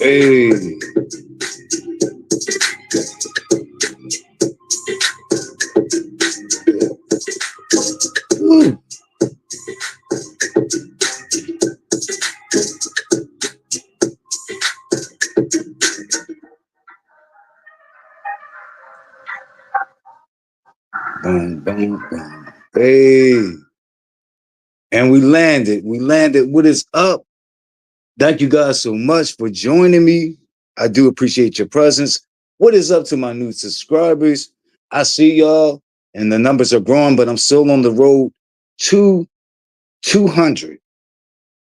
Hey. Ooh. Boom, boom, boom. Hey. And we landed. We landed. What is up? Thank you guys so much for joining me. I do appreciate your presence. What is up to my new subscribers? I see y'all, and the numbers are growing, but I'm still on the road to 200.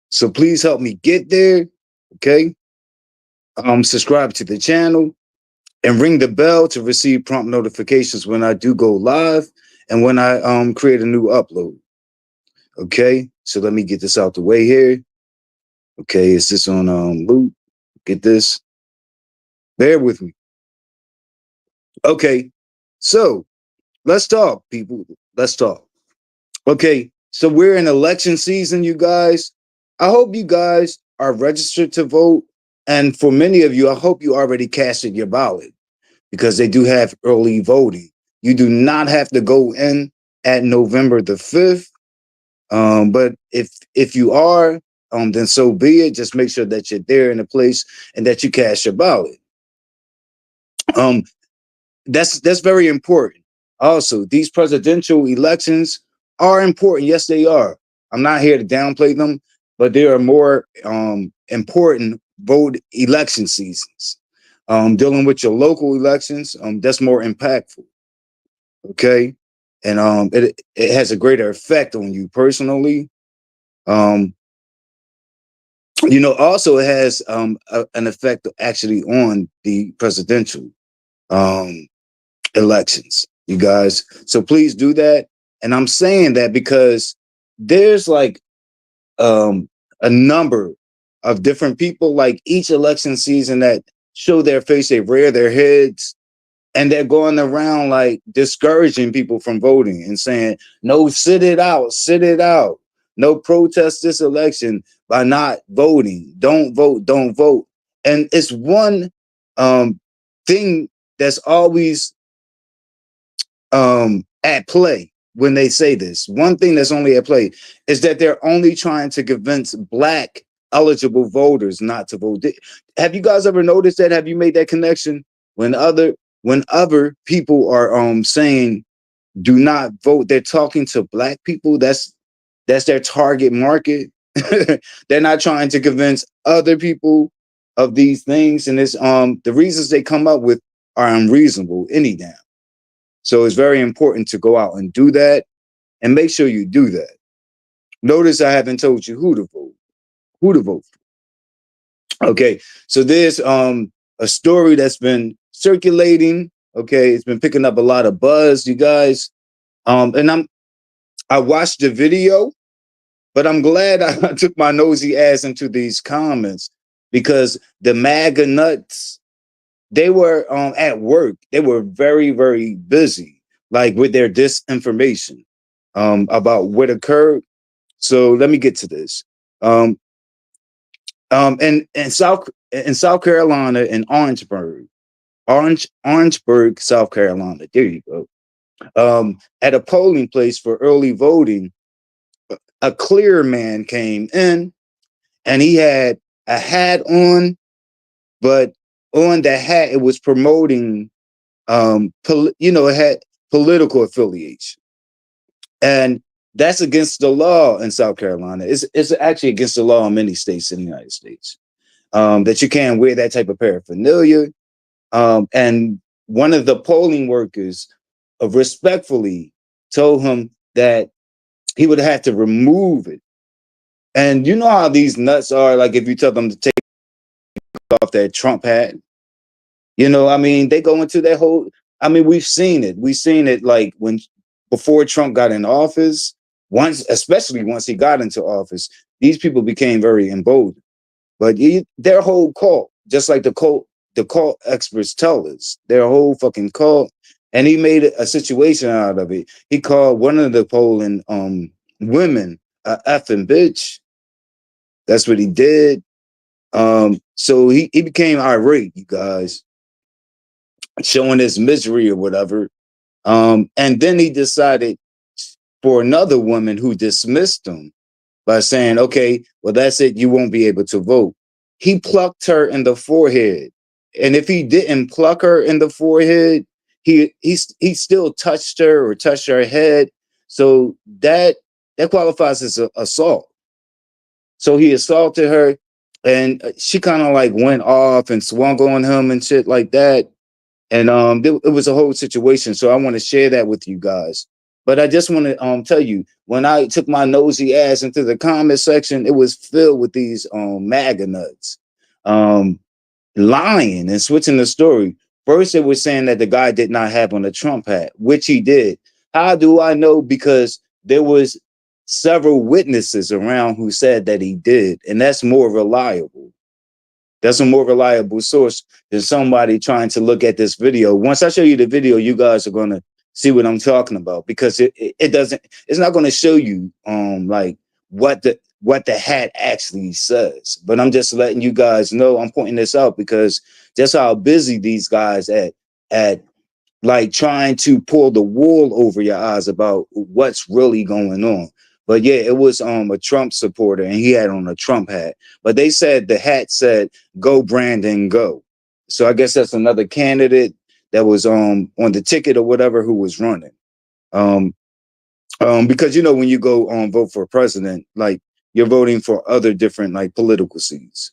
So please help me get there. Okay. Subscribe to the channel and ring the bell to receive prompt notifications when I do go live and when I create a new upload. Okay. So let me get this out the way here. Okay, is this on loop? Get this. Bear with me. Okay, so let's talk, people. Let's talk. Okay, so we're in election season, you guys. I hope you guys are registered to vote. And for many of you, I hope you already casted your ballot because they do have early voting. You do not have to go in at November the 5th. But if you are, then so be it. Just make sure that you're there in a place and that you cast your ballot. Um, that's very important. Also, these presidential elections are important. Yes, they are. I'm not here to downplay them, but there are more important vote election seasons. Dealing with your local elections, that's more impactful. Okay, and it has a greater effect on you personally. Um, also it has an effect actually on the presidential um, elections, you guys. So please do that. And I'm saying that because there's like a number of different people, like each election season, that show their face, they rear their heads, and they're going around like discouraging people from voting and saying, no, sit it out, sit it out. No, protest this election by not voting. Don't vote, don't vote. And it's one thing that's always at play when they say this. One thing that's only at play is that they're only trying to convince Black eligible voters not to vote. Have you guys ever noticed that? Have you made that connection? when other people are saying do not vote, they're talking to black people. That's their target market. They're not trying to convince other people of these things, and it's the reasons they come up with are unreasonable any damn. So it's very important to go out and do that, and make sure you do that. Notice I haven't told you who to vote. Who to vote for. Okay, so there's a story that's been circulating. Okay, it's been picking up a lot of buzz, you guys. And I watched the video, but I'm glad I took my nosy ass into these comments because the MAGA nuts, they were at work. They were very, very busy, like with their disinformation about what occurred. So let me get to this. And in South Carolina, in Orangeburg, South Carolina. There you go. At a polling place for early voting, a clear man came in, and he had a hat on, but on the hat it was promoting, it had political affiliation, and that's against the law in South Carolina. It's actually against the law in many states in the United States, that you can't wear that type of paraphernalia. And one of the polling workers respectfully told him that he would have to remove it. And you know how these nuts are, like if you tell them to take off that Trump hat, I mean, they go into that whole, I mean, we've seen it. We've seen it like before Trump got in office, especially once he got into office, these people became very emboldened. But their whole cult, just like the cult experts tell us, their whole fucking cult. And he made a situation out of it. He called one of the polling women a effing bitch. That's what he did. So he became irate, you guys, showing his misery or whatever. And then he decided for another woman who dismissed him by saying, okay, well, that's it. You won't be able to vote. He plucked her in the forehead. And if he didn't pluck her in the forehead, he still touched her or touched her head. So that qualifies as assault. So he assaulted her, and she kind of like went off and swung on him and shit like that. And it was a whole situation. So I want to share that with you guys. But I just want to tell you, when I took my nosy ass into the comment section, it was filled with these MAGA nuts lying and switching the story. First, it was saying that the guy did not have on a Trump hat, which he did. How do I know? Because there was several witnesses around who said that he did, and that's more reliable. That's a more reliable source than somebody trying to look at this video. Once I show you the video, you guys are going to see what I'm talking about, because it's not going to show you like what the hat actually says. But I'm just letting you guys know, I'm pointing this out because just how busy these guys at like trying to pull the wool over your eyes about what's really going on. But yeah, it was a Trump supporter, and he had on a Trump hat. But they said the hat said "Go Brandon, go." So I guess that's another candidate that was on the ticket or whatever who was running. Because when you go vote for president, like you're voting for other different like political seats,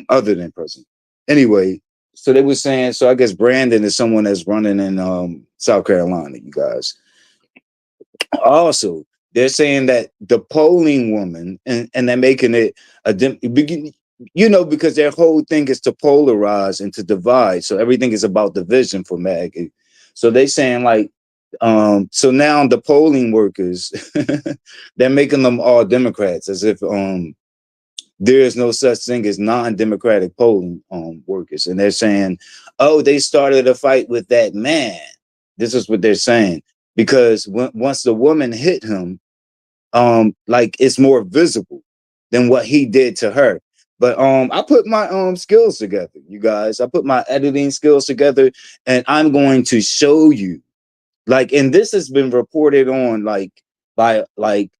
other than president. Anyway, so they were saying, so I guess Brandon is someone that's running in South Carolina, you guys. Also, they're saying that the polling woman, and they're making it because their whole thing is to polarize and to divide. So everything is about division for MAGA. So they saying like, so now the polling workers, they're making them all Democrats, as if there is no such thing as non-democratic polling workers. And they're saying, oh, they started a fight with that man. This is what they're saying. Because once the woman hit him, like it's more visible than what he did to her. But I put my skills together, you guys. I put my editing skills together, and I'm going to show you. Like, and this has been reported on like by like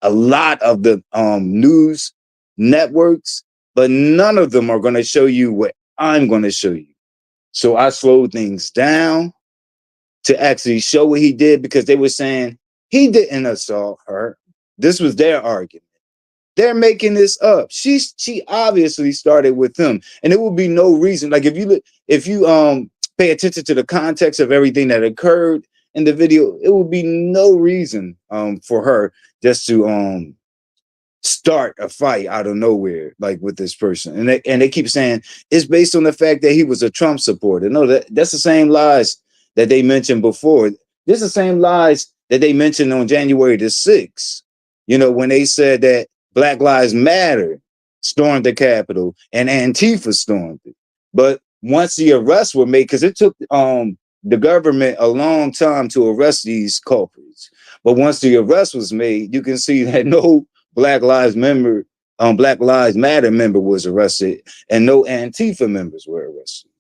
a lot of the news networks, but none of them are going to show you what I'm going to show you. So I slowed things down to actually show what he did because they were saying he didn't assault her. This was their argument. They're making this up. She obviously started with him, and it would be no reason. Like if you pay attention to the context of everything that occurred in the video, it would be no reason for her just to start a fight out of nowhere, like with this person. And they keep saying it's based on the fact that he was a Trump supporter. No, that's the same lies that they mentioned before. This is the same lies that they mentioned on January the 6th, when they said that Black Lives Matter stormed the Capitol and Antifa stormed it. But once the arrests were made, because it took the government a long time to arrest these culprits. But once the arrest was made, you can see that no Black Lives Matter member was arrested, and no Antifa members were arrested.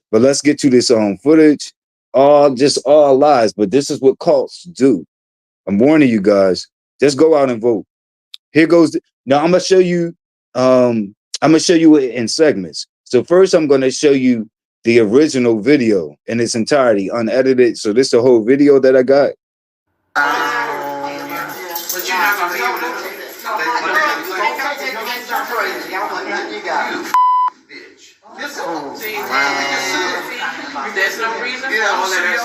But let's get to this footage. All lies, but this is what cults do. I'm warning you guys. Just go out and vote. Here goes. Now I'm gonna show you. I'm gonna show you it in segments. So first, I'm gonna show you the original video in its entirety, unedited. So this is the whole video that I got. But you're not gonna be able to. There's no reason for all of that,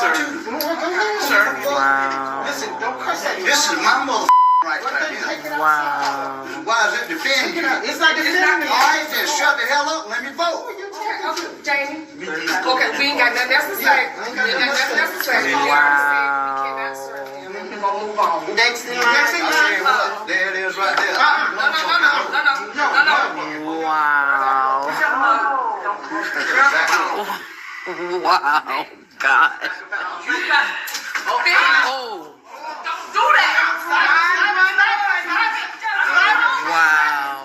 sir. Wow. Listen, don't curse at me. This is my mother right here. Wow. Why is it defending you? It's not defending me. All right, then shut the hell up and let me vote. Okay, Jamie. Okay, we ain't got nothing else to say. We ain't got nothing else to say. Wow. We're gonna move on. Next thing, there it is right there. No. Wow. Wow. God. Oh. Don't do that. Wow.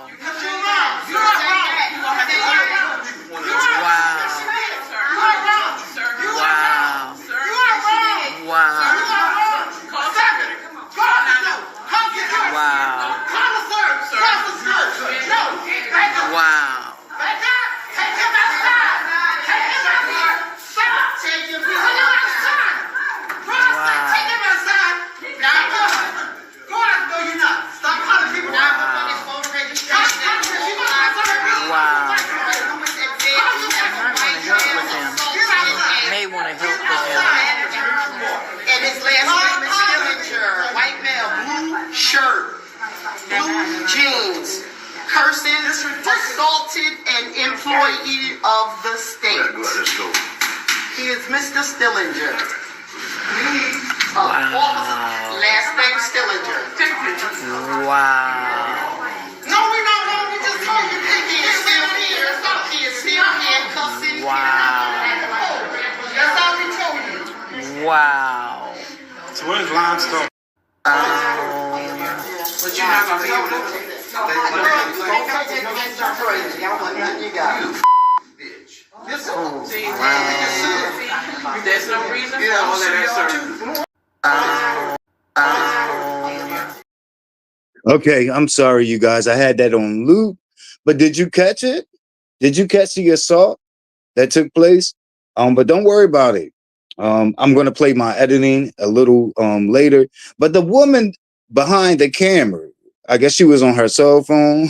Assaulted an employee of the state. He is Mr. Stillinger. Last name Stillinger. Wow. No, we're not wrong. We just told you he is still here. He is still handcuffing. Wow. That's all we told you. Wow. So where's Limestone? But you're not gonna be able to. Don't touch it against your crazy. I want nothing you got. There's no reason for all of that, sir. Okay, I'm sorry, you guys. I had that on loop, but did you catch it? Did you catch the assault that took place? But don't worry about it. I'm going to play my editing a little later. But the woman behind the camera, I guess she was on her cell phone.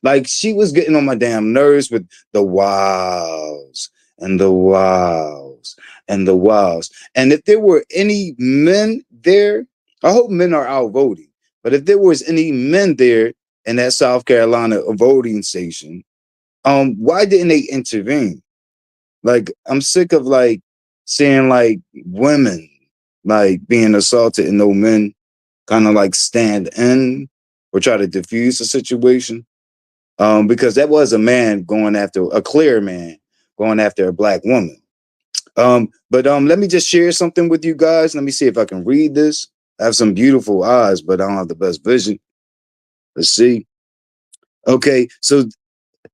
Like, she was getting on my damn nerves with the wows and the wows and the wows. And if there were any men there, I hope men are out voting. But if there was any men there in that South Carolina voting station, why didn't they intervene? Like, I'm sick of like seeing like women like being assaulted and no men kind of like stand in or try to diffuse the situation. Because that was a man going after a clear man going after a black woman. But let me just share something with you guys. Let me see if I can read this. I have some beautiful eyes, but I don't have the best vision. Let's see. Okay, so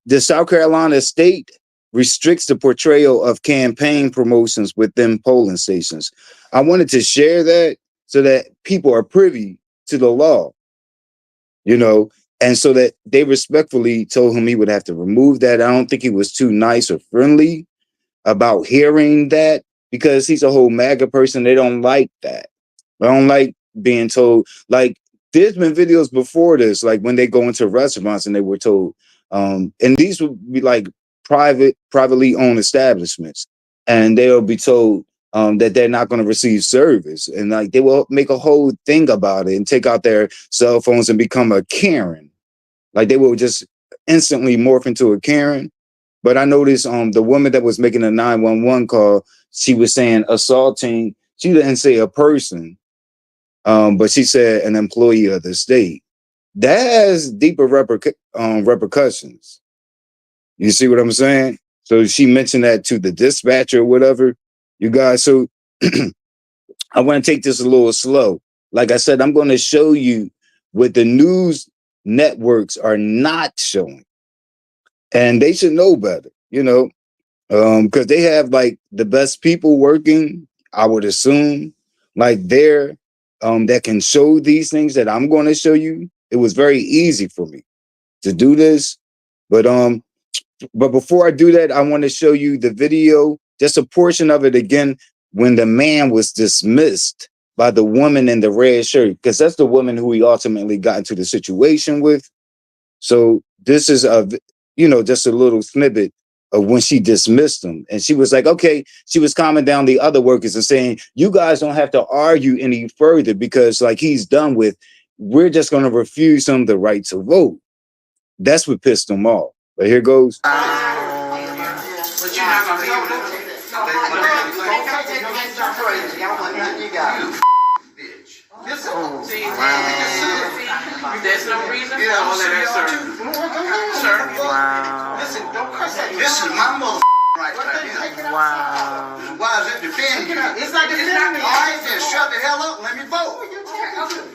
the South Carolina state restricts the portrayal of campaign promotions within polling stations. I wanted to share that so that people are privy to the law, and so that they respectfully told him he would have to remove that. I don't think he was too nice or friendly. about hearing that because he's a whole MAGA person. They don't like that. They don't like being told. Like, there's been videos before this, like when they go into restaurants and they were told, and these would be like privately owned establishments, and they'll be told that they're not going to receive service, and like they will make a whole thing about it and take out their cell phones and become a Karen. Like they will just instantly morph into a Karen. But I noticed the woman that was making a 911 call, she was saying assaulting. She didn't say a person, but she said an employee of the state. That has deeper repercussions. You see what I'm saying? So she mentioned that to the dispatcher or whatever. You guys, so I want to take this a little slow. Like I said, I'm going to show you what the news networks are not showing. And they should know better, you know, because they have like the best people working, I would assume, like there that can show these things that I'm going to show you. It was very easy for me to do this. But before I do that, I want to show you the video, just a portion of it again, when the man was dismissed by the woman in the red shirt, because that's the woman who he ultimately got into the situation with. So this is just a little snippet of when she dismissed him. And she was like, okay, she was calming down the other workers and saying, you guys don't have to argue any further because like he's done with, we're just going to refuse him the right to vote. That's what pissed him off. But here goes. But you're not gonna be able to. You got it. Listen, There's no reason for all of that, sir. Wow. Listen, don't curse at me. This is my mother right here. Wow. Why is it defending you? It's not defending me. All right, then shut the hell up and let me vote. Okay,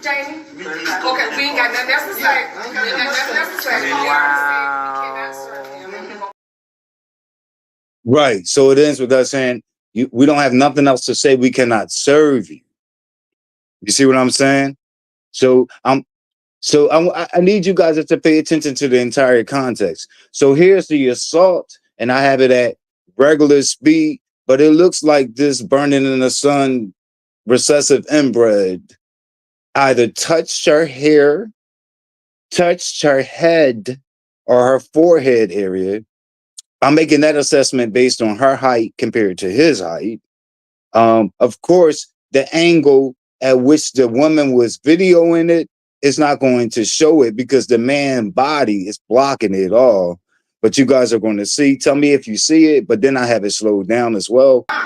Jamie. Okay, we ain't got nothing else to say. We ain't got nothing else to say. Right. So it ends with us saying, we don't have nothing else to say. We cannot serve you. You see what I'm saying? So I need you guys to pay attention to the entire context. So here's the assault, and I have it at regular speed, but it looks like this burning in the sun recessive inbred either touched her hair, touched her head, or her forehead area. I'm making that assessment based on her height compared to his height. Of course, the angle at which the woman was videoing it is not going to show it because the man's body is blocking it all. But you guys are going to see. Tell me if you see it, but then I have it slowed down as well. Wow.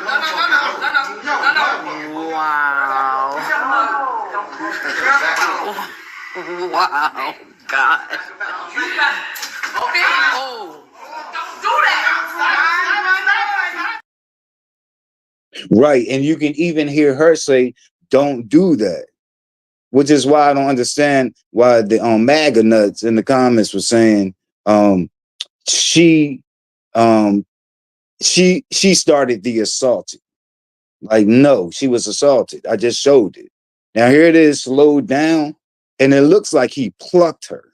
Wow. God. Oh. Right. And you can even hear her say, don't do that. Which is why I don't understand why the MAGA nuts in the comments were saying she started the assaulting. Like, no, she was assaulted. I just showed it. Now here it is slowed down, and it looks like he plucked her.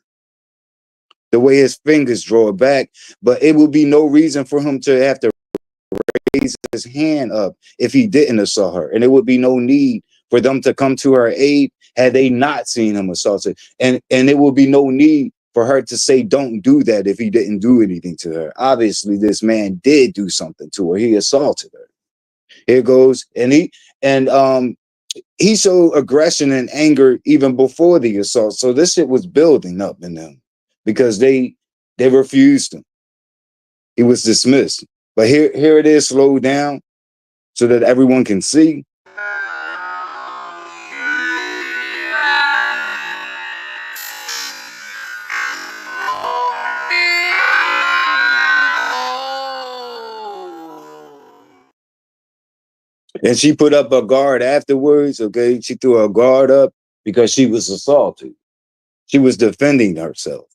The way his fingers draw it back, but it would be no reason for him to have to raise his hand up if he didn't assault her. And there would be no need for them to come to her aid had they not seen him assaulted. And it would be no need for her to say, don't do that if he didn't do anything to her. Obviously, this man did do something to her. He assaulted her. Here goes. And he showed aggression and anger even before the assault. So this shit was building up in them because they refused him. He was dismissed. But here it is slowed down so that everyone can see. And she put up a guard afterwards, okay? She threw her guard up because she was assaulted. She was defending herself.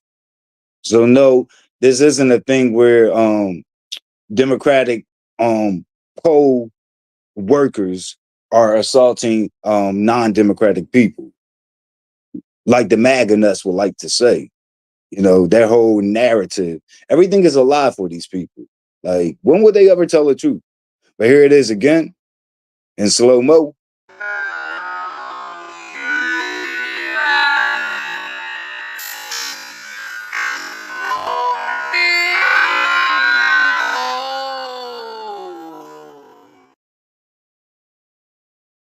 So no, this isn't a thing where Democratic poll workers are assaulting non-democratic people, like the MAGA nuts would like to say. You know, their whole narrative, everything is a lie for these people. Like, when would they ever tell the truth? But here it is again in slow-mo.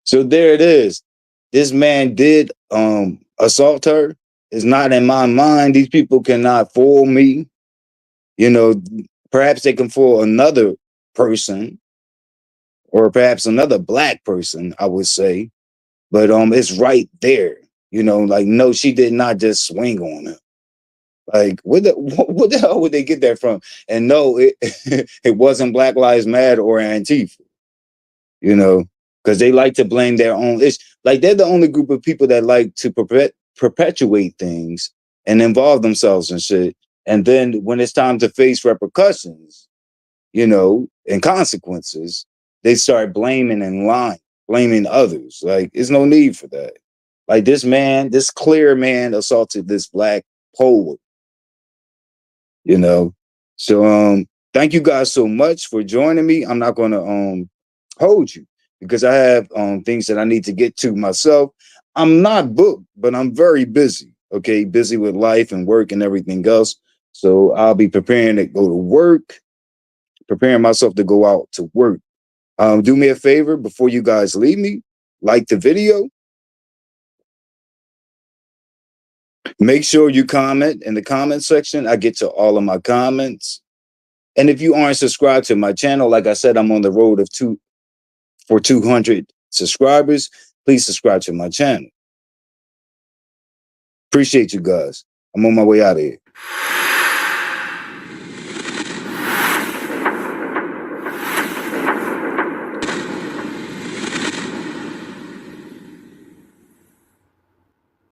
So there it is. This man did assault her. It's not in my mind. These people cannot fool me. You know, perhaps they can fool another person or perhaps another black person, I would say. But it's right there. You know, like, no, she did not just swing on him. Like, what the hell would they get that from? And no, it it wasn't Black Lives Matter or Antifa, you know, because they like to blame their own. It's like they're the only group of people that like to perpetuate things and involve themselves in shit. And then when it's time to face repercussions, you know, and consequences, they start blaming and lying, blaming others. Like, there's no need for that. Like, this man, this clear man assaulted this black poet, you know. So thank you guys so much for joining me. I'm not gonna hold you because I have things that I need to get to myself. I'm not booked, but I'm very busy. Okay, busy with life and work and everything else. So I'll be preparing to go to work, preparing myself to go out to work. Do me a favor before you guys leave me, like the video. Make sure you comment in the comment section. I get to all of my comments. And if you aren't subscribed to my channel, like I said, I'm on the road of 200 subscribers. Please subscribe to my channel. Appreciate you guys. I'm on my way out of here.